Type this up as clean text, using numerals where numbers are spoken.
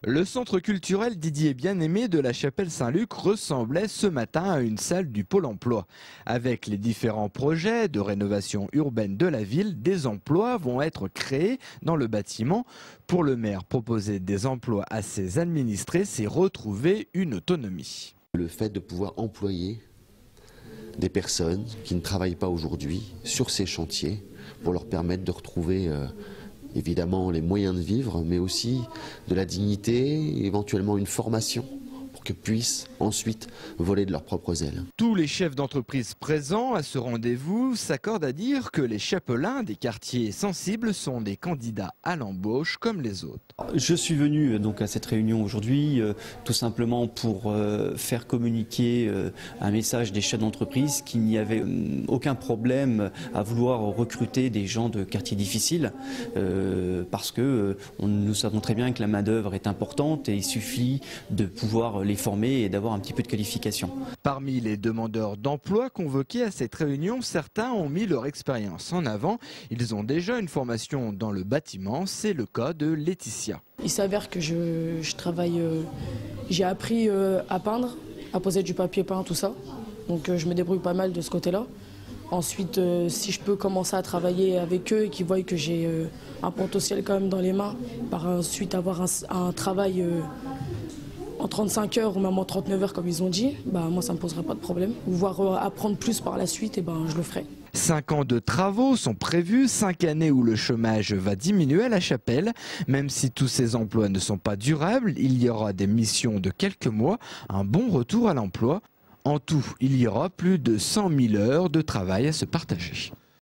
Le centre culturel Didier Bien-Aimé de la Chapelle Saint-Luc ressemblait ce matin à une salle du Pôle emploi. Avec les différents projets de rénovation urbaine de la ville, des emplois vont être créés dans le bâtiment. Pour le maire, proposer des emplois à ses administrés, c'est retrouver une autonomie. Le fait de pouvoir employer des personnes qui ne travaillent pas aujourd'hui sur ces chantiers pour leur permettre de retrouver évidemment les moyens de vivre, mais aussi de la dignité, éventuellement une formation pour qu'ils puissent ensuite voler de leurs propres ailes. Tous les chefs d'entreprise présents à ce rendez-vous s'accordent à dire que les chapelains des quartiers sensibles sont des candidats à l'embauche comme les autres. Je suis venu donc à cette réunion aujourd'hui tout simplement pour faire communiquer un message des chefs d'entreprise qu'il n'y avait aucun problème à vouloir recruter des gens de quartiers difficiles parce que nous savons très bien que la main-d'œuvre est importante et il suffit de pouvoir les former et d'avoir un petit peu de qualification. Parmi les demandeurs d'emploi convoqués à cette réunion, certains ont mis leur expérience en avant. Ils ont déjà une formation dans le bâtiment, c'est le cas de Laetitia. Il s'avère que je travaille, j'ai appris à peindre, à poser du papier peint, tout ça. Donc je me débrouille pas mal de ce côté-là. Ensuite, si je peux commencer à travailler avec eux et qu'ils voient que j'ai un potentiel quand même dans les mains, par ensuite avoir un travail en 35 heures ou même en 39 heures comme ils ont dit, moi ça ne me poserait pas de problème. Voire apprendre plus par la suite, je le ferai. 5 ans de travaux sont prévus, 5 années où le chômage va diminuer à la Chapelle. Même si tous ces emplois ne sont pas durables, il y aura des missions de quelques mois, un bon retour à l'emploi. En tout, il y aura plus de 100 000 heures de travail à se partager.